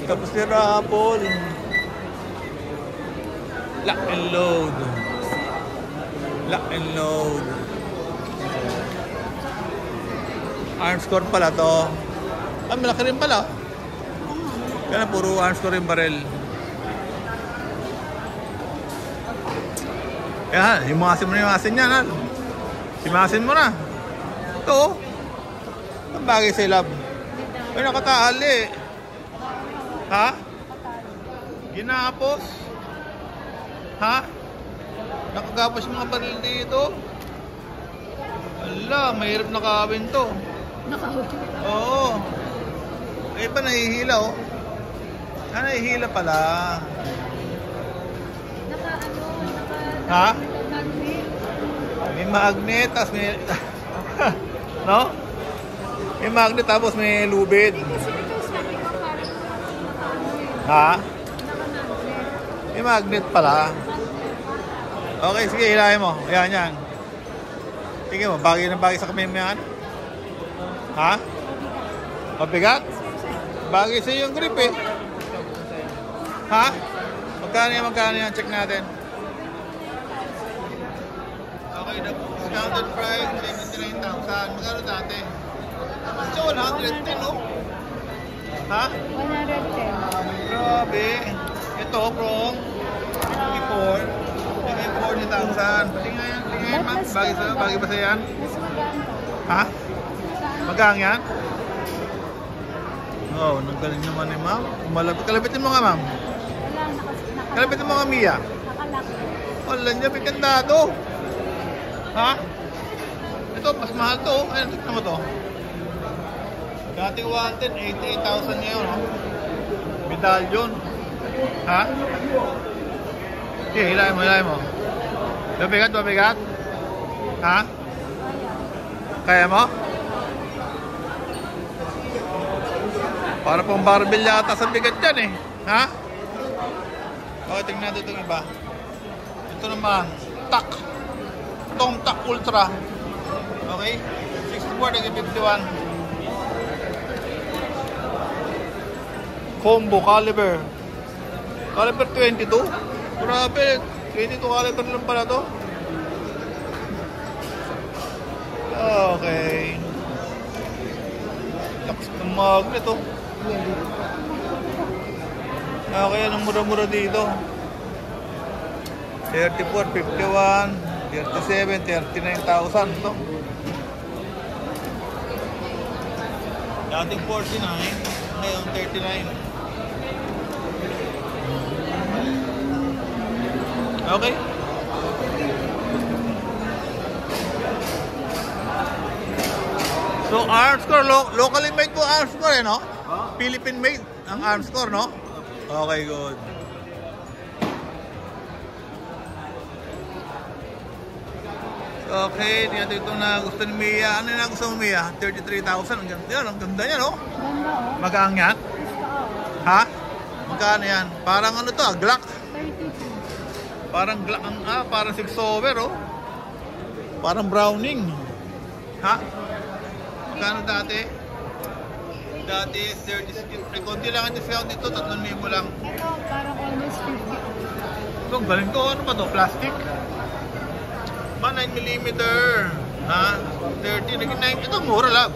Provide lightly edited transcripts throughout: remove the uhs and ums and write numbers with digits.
Tapos ni Rapol. Lock and load. Lock and load. Armscore pala to. Ah, malaki rin pala. Kaya puro Armscore yung barrel. Kaya, himasin mo na yung asin yan, ha? Himasin mo na. Ito, ang bagay sa ilab. Ay, nakatali. Ha? Ginapos. Ha? Nakagapos yung mga baril dito. Ala, mahirap na kawin to. Nakahuli. Oo. Eh pa nahihila, oh. Ah, nahihila pala. Ha? May magnet, tapos may... no? May magnet, tapos may lubid. Ha? May magnet pala. Okay, sige, hilahin mo. Ayan, yan. Tingin mo, bagay na bagay sa kamay mo yan? Ha? Mabigat? Bagay sa yung grip eh. Ha? Magkano yan? Check natin. Okay, the discounted price, 79,000. Magkano dati? So, 110, no? Ha? 110. Grabe. Ito, from before. Yung 40,000. Pati nga yan, ma'am. Bagay ba sa yan? Mas magaan to. Ha? Magang yan? Oh, nagaling naman ni ma'am. Kalabitin mo nga, ma'am. Wala, Kalabitin mo nga, Mia. nakalak. Wala niya, may kandado. Ha? Ito, mas mahal to. Ayun, tignan mo to. Dating 110, 88,000 ngayon. Oh. Medallion. Ha? Okay, hilahin mo. Mabigat? Ha? Kaya mo? Para pang barbell yata sa bigat yan eh. Ha? Okay, tingnan natin itong iba. Ito naman, TAC. Itong TAC Ultra. Okay? 64 naging 51. Combo caliber. Caliber 22. Grabe, 22 caliber lang pala to. Okay. Lakas ng magnet oh. Okay, anong mura-mura dito? 34, 51, 37, 39,000 to. Dating 49, ngayon 39. Okay. So Armscore, locally made po Armscore eh, no? Philippine made ang Armscore, no? Okay, good. Okay, ito na gusto ni Mia. Ano na gusto mo, Mia? 33,000. Ang ganda yan, no? Ganda oh. Magaan yan? Ha? Magkano yan? Parang ano to, Glock? 32. Parang Glock, parang 6 over, oh. Parang Browning. Ha? Magkano dati? Dati 30. Konti lang ang discount dito, 3,000 lang. Ito, parang almost 50. So, galing to. Ano ba to? Plastic? Ba, 9mm. Ha? 30. Naging 9. Ito, mura lang.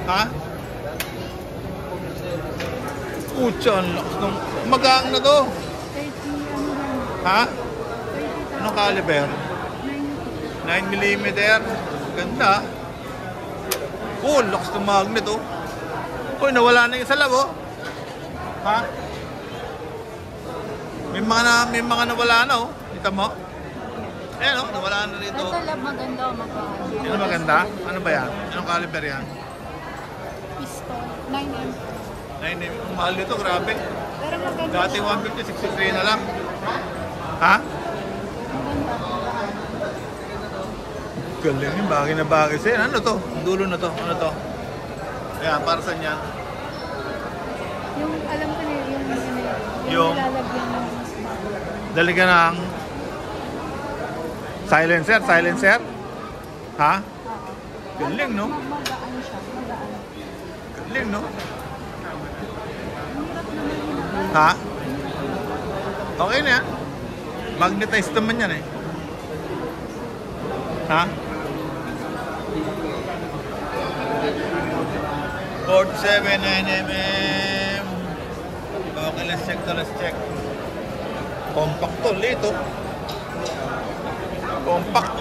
Ha? Pucha, ang lakas ng... Magang na to. 30, ano lang. Ha? 30,000. Anong caliber? 9mm. Ganda. Oh, lakas ng magnet oh. Uy, nawala na yung sa lab oh. Ha? May mga nawala na oh. Kita mo? Ayan oh, nawala na rito. Ito lab maganda o maganda. Ano maganda? Ano ba yan? Anong caliber yan? Pistol. 9M. 9mm. Ang mahal nito, grabe. Pero maganda. Dati 150, 63 na lang. Ha? Maganda. Galing yung bagay na bagay sa'yo. Ano to? Dulo na to. Ano to? Ayan, para saan yan? Yung alam ko na Yung nilalagyan ng mas dali ka ng silencer? Ha? Galing, no? Magaan siya. Magaan. Galing, no? Ha? Okay na yan. Magnetized naman yan eh. Ha? 47 nm. Okay, let's check to, let's check. Compact to, lito. Compact.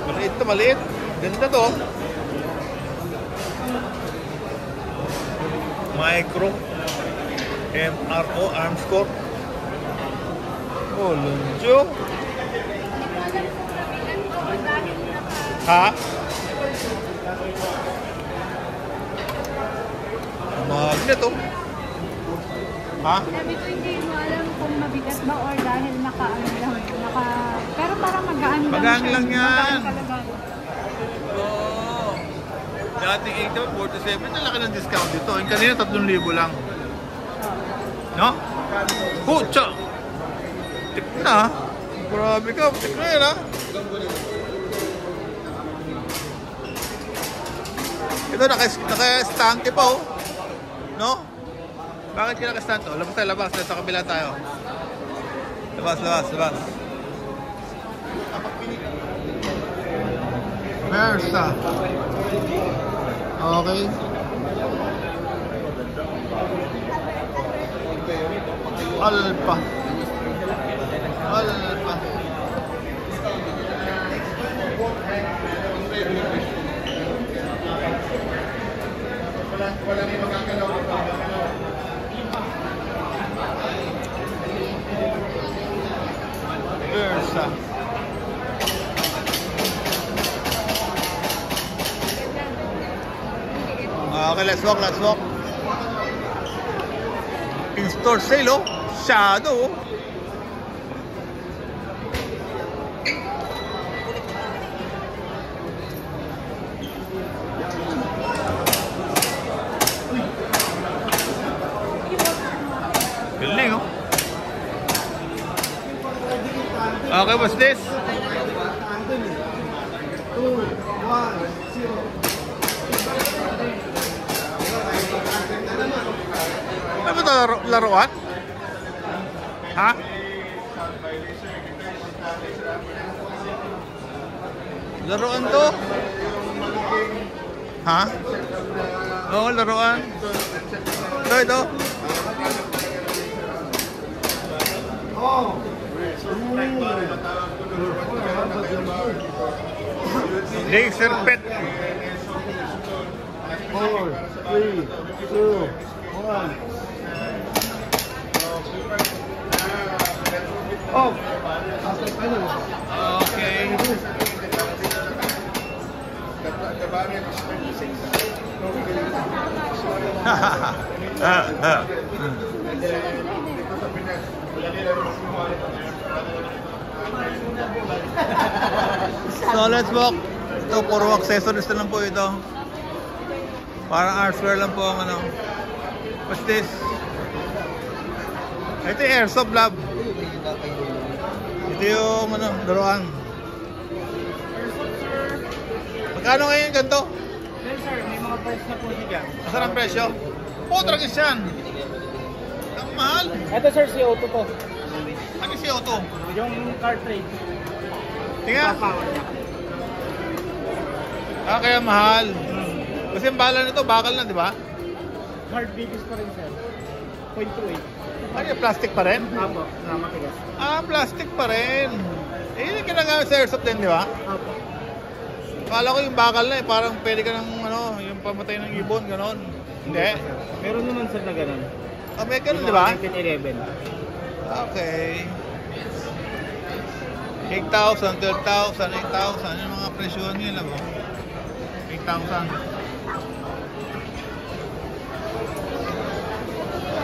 Maliit to, maliit. Ganda to. Micro. MRO, arms core. Oh, lunjo. Ha? Magnet oh. Ha? Sabi ko hindi mo alam kung mabigat ba or dahil pero parang magaan lang Magaan siya. lang yan. Magaan talaga. Oo. Dating 8 47, ang laki ng discount dito. Yung kanina 3,000 lang. No? Pucha! Tik na. Grabe ka, tik na yan ha. Ito naka-stante pa oh. No? Bakit ka naka-stante? Oh, labas tayo, labas. Sa kabila tayo. Labas, labas, labas. Versa. Okay. Alpha. Alpha. Wala nang magagalaw. Versa. Okay, let's walk, let's walk. In-store sale, oh. Shadow, oh. Galing, oh. Okay, what's this? 2, 1, 0. Ano ba ito? Laruan? Ha? Laruan to? Ha? Oo, laruan. Ito, ito. Laser pet. 4, 3, 2, 1. Oh! Okay. So let's walk. Ito, puro accessories na lang po ito. Parang artswear lang po ang ano. What's this? Ito yung airsoft lab. Ito yung ano, laruan. Magkano ngayon yung ganito? Yes sir, may mga price na po dyan. Asan ang presyo? Oh, tragis yan. Ang mahal. Ito sir, si Auto to. Ano si Auto? Yung car trade. Tingnan. Power niya. Ah, kaya mahal. Kasi ang bala nito, bakal na, di ba? Hard biggest pa rin sir. 0.28. Ano yung plastic pa rin? Apo, na matigas. Ah, plastic pa rin. Eh, yun yung ginagamit sa airsoft din, di ba? Apo. Akala ko yung bakal na eh, parang pwede ka ng ano, yung pamatay ng ibon, gano'n. Hindi. Meron naman sir na ganun. Ah, may ganun, di ba? 1911. Okay. 8,000, 12,000, 8,000. Yung mga presyohan nila ba? 8,000.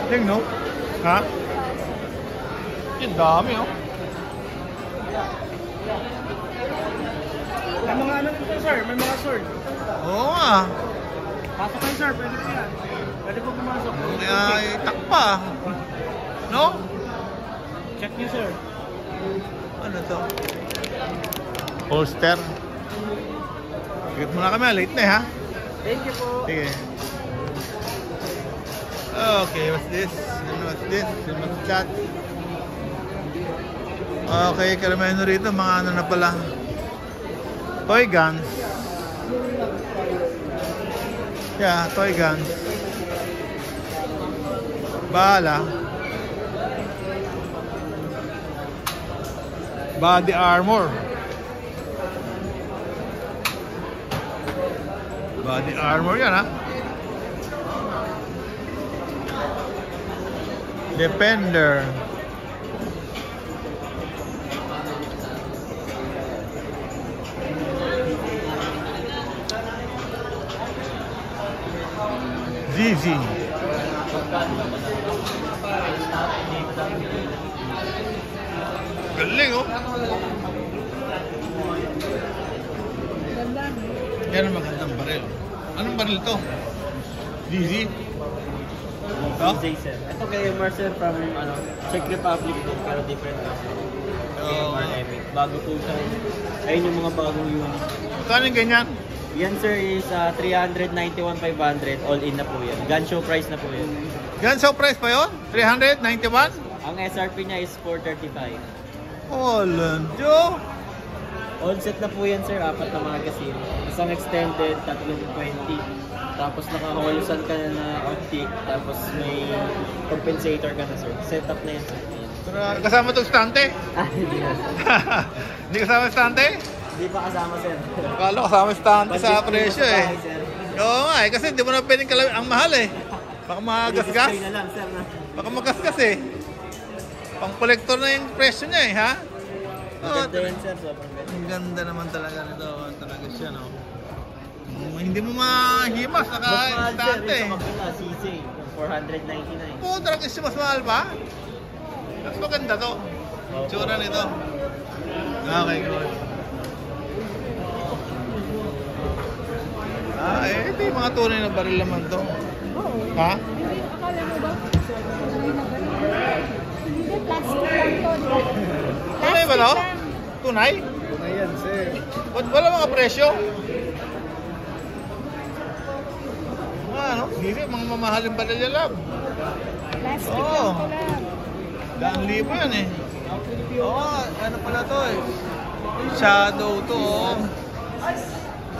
Yung no? Ha? Yung dami oh. May mga ano dito sir, may mga sword. Oo nga. Pasok kayo sir, pwede po yan. Pwede po pumasok. Kaya itakpa. No? Check nyo sir. Ano to? Holster. Sige muna kami, late na eh, ha? Thank you po. Sige. Okay, what's this? What's this? What's that? Okay, karameno rito, mga ano na pala. Toy guns. Yeah, toy guns. Bala. Body armor. Body armor yan, ha? Defender. ZZ. Galing, oh. Yan ang magandang baril. Anong baril to? ZZ? DJ sir. Ito kay Marcel from Czech Republic din, pero different kasi. Epic. Bago po siya. Ayun yung mga bagong unit. Saan yung ganyan? Yan sir is 391,500. All in na po yan. Gun show price na po yan. Gun show price pa yun? 391? Ang SRP niya is 435. Joe. All set na po yan sir. 4 na magazine. Isang extended, 320. Tapos naka-holosan ka na optic. Tapos may compensator ka na sir. Setup na yan sir. Kasama itong stante? Hindi na. Hindi kasama stante? Hindi pa kasama sir. Akala kasama stante sa presyo eh. Sir. Oo nga eh, kasi hindi mo na pwedeng kalawin. Ang mahal eh. Baka magasgas. Na lang, sir, na. Baka magasgas eh. Pang collector na yung presyo niya eh, ha? Maganda yan sir. Sobrang ganda. Ang ganda naman talaga nito. Talaga siya, no? Hindi mo mahimas, Mas mahal sir. naka-stante eh. Yung sa kapila, CJ. 499. Oo, talaga siya mas mahal pa. Mas maganda to. Tsura nito. Okay, good. Ito yung mga tunay na baril naman to. Ha? Hindi, akala mo ba? Tunay na ganun. Hindi, plastic lang to. Tunay ba to? Tunay? Tunay yan sir. Wala mga presyo? Ano? Hindi, mga mamahalin baril yan lang. Plastic Oo. lang to lang. Daang libo yan eh. Oo, ano pala to eh. Shadow to, oh.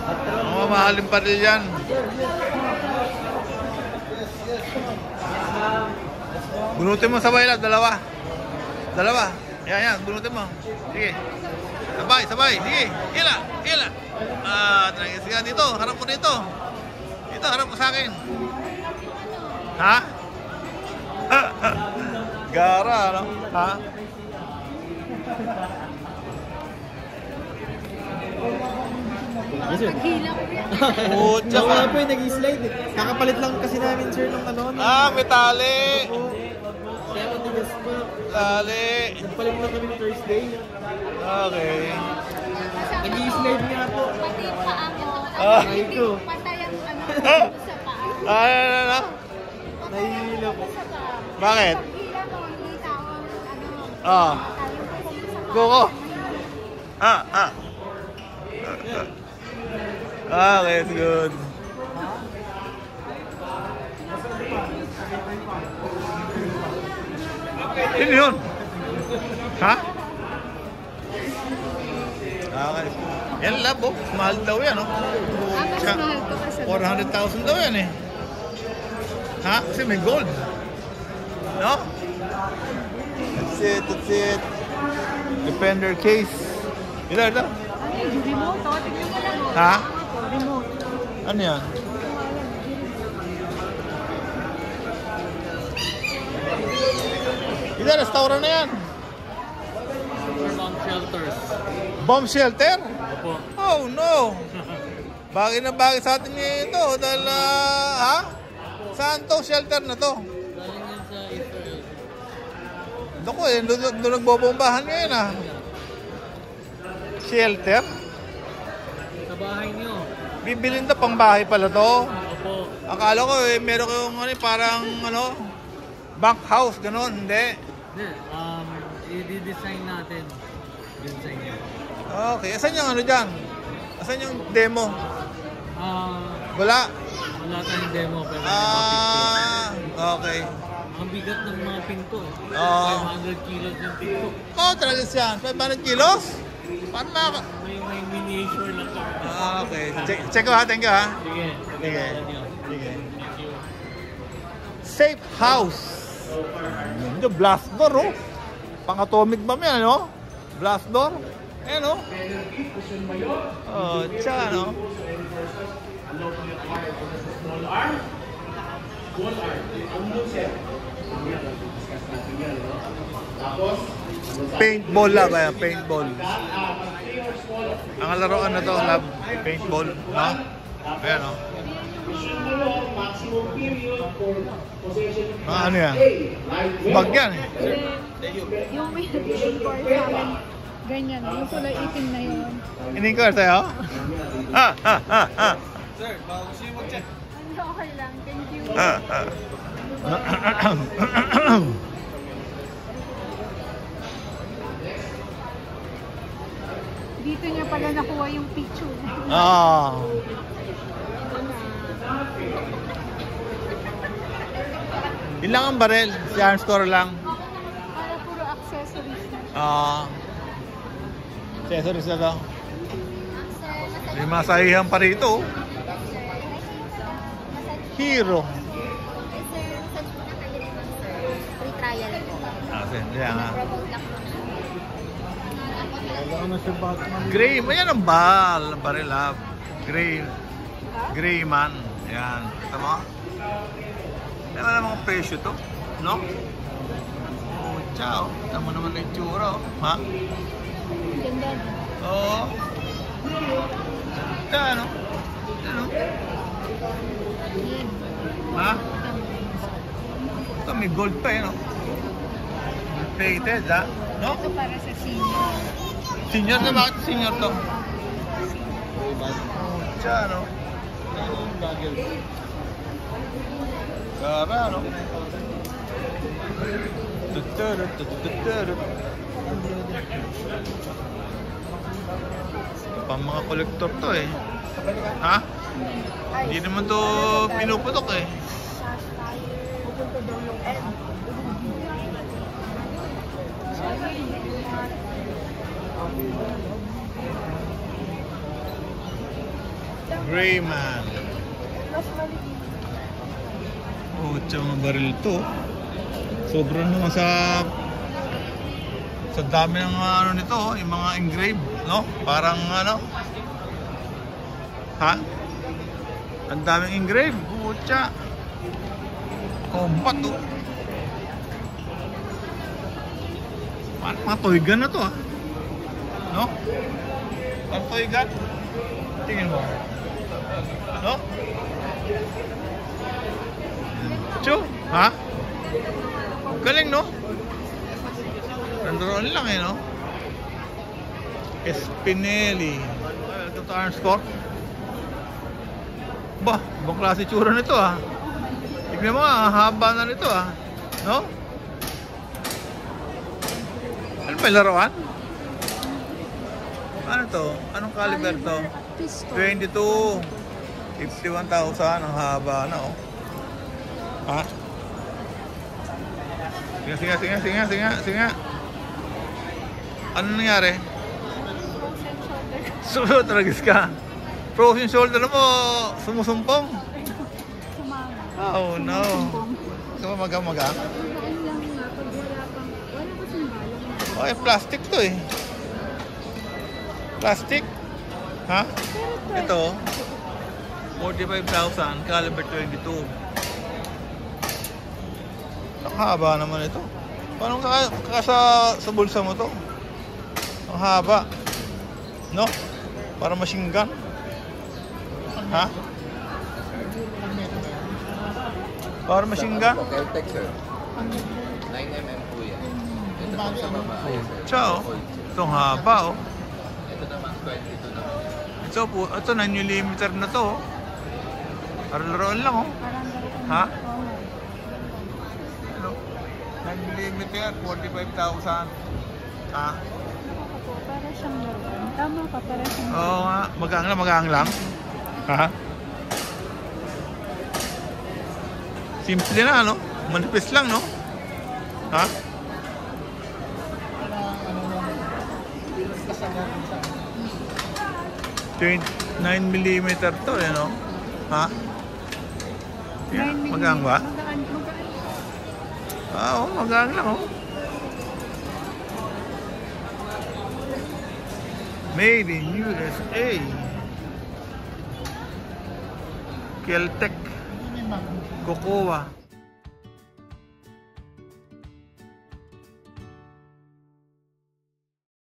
Mga mamahalin baril yan. Bunutin mo sabay lang, dalawa. Yan, bunutin mo. Sige. Sabay. Sige, hila. Sige, dito, harap ko dito. Dito, harap ko sa akin. Ha? Gara, ano? Ha? Yes sir. Naghila ko yan. Oh, Tsaka nga po yung nag-slide eh. Kakapalit lang kasi namin sir ng may tali. Kaya matigas po. Tali. Nagpalit lang kami ng Thursday. Okay. Nag-slide nga po. Pati yung paa mo. Ah. Hindi patay ang sa paa. Ano? Nahihilo po. Sa paa. Bakit? Paghila mo, hindi tawag Ah. tayong kukumot sa paa. Kuko. Okay, it's good. Yun yun. Ha? Okay. Yan lab, oh. Mahal daw yan, oh. Mas mahal to kasi. 400,000 daw yan, eh. Ha? Kasi may gold. No? That's it. Defender case. Ito. Ano yung remote? O, tignan mo lang. Ha? Remote. Ano yan? Ito, restaurant na yan. Bomb shelters. Bomb shelter? Opo. Oh, no. Bagay na bagay sa atin ito. Dahil, ha? Saan to? Shelter na to? Galing yan sa Israel. Naku, doon nagbobombahan ngayon, ha? Shelter? Sa bahay niyo. Bibilin na pang bahay pala to. Opo. Akala ko, meron kayong parang, bank house, gano'n. Hindi. Hindi. I-design natin. Design niyo. Okay. Asan yung dyan? Asan yung demo? Ah, Wala. Wala tayong demo pero may mga picture. Okay. Ang bigat ng mga pinto eh. Oo. 500 kilos yung pinto. Oh, talaga siya. 500 kilos? Paano maka... May miniature lang ka. Okay. Check ko ha. Thank you ha. Sige. Sige. Sige. Sige. Thank you. Safe house. Yung blast door, oh. Pang-atomic bomb yan, no? Blast door. Ayan, oh. Oh, tiyan, no? Paintball lab, ayan, paintball. Ang laruan na to, lab, paintball, no? Ayan, no? Ano yan? Bag yan, eh. Yung may nag-import sa amin, ganyan, yung kulay itim na yun. Ini-inquire tayo? Sir, bago siya mag-check. Ano, okay lang, thank you. Dito niya pala nakuha yung picture. Ah. Yun lang ang barel. Si Arms Store lang. Para puro accessories na. Accessories na to. May masahihan pa rito. Hero. Free trial po. Kaya nga. Promote lang po. Wala na siya Batman. Gray. Ayan ang bal. Ang barel ha. Gray. Gray man. Ayan. Kita mo? Ayan na mga presyo to. No? Oh, ciao. Kita mo naman na yung tsura. Ha? Ganda na. Oo. Ano? Ano? Ha? Ito may gold pa eh, no? Plated, ha? No? Ito para sa senior. Senior na bakit senior to? Siya, no? Gara, no? Tuturut, tuturut. Pang mga kolektor to eh. Ha? Hindi naman to pinuputok eh. Greyman. Oh, tsaka mga baril to. Sobrang naman sa dami ng ano nito, yung mga engraved, no? Parang ano? Ha? Ang daming engraved. Putya. Combat, oh. Parang mga toy gun na to, ha? No? Ang toy gun? Tingin mo. No? Chu? Ha? Galing, no? Nandoon lang eh, no? Espinelli. Ito to Arms Store. Bah, ibang klase tsura nito, ah. Tignan mo, ang haba na nito, ah. No? Ano ba yung laruan? Ano to? Anong caliber to? Pistol. 22. 51,000. Ang haba na, oh. Ha? Singa. Ano nangyari? Frozen shoulder. Tragis ka. Frozen shoulder mo, sumusumpong. Sumama. Oh no. Maga. Ano lang nga, pag wala kasing balong. Oh, eh, plastic to eh. Plastic? Ha? Ito, 45,000, caliber 22. Ang haba naman ito. Paano sa bulsa mo to? Ang haba. No? Para machine gun. Ha? Para machine gun? Keltec, sir. 9mm po yan. Ito po sa babae, sir. Ciao. Itong haba, oh. Ito naman, 22 naman. Ito 9mm na to, oh. Laruan lang, oh. Ha? Ano? 9mm yan, 45,000. Ha? Para siyang laruan. Tama ka, para siyang Oo nga, magang lang. Ha? Simple na, no? Manipis lang, no? Ha? 9mm to, eh, no? Ha? Yan, 9 magang ba? Magaan. Oo, magang lang, oh. Made in USA. Keltec. Cocoa.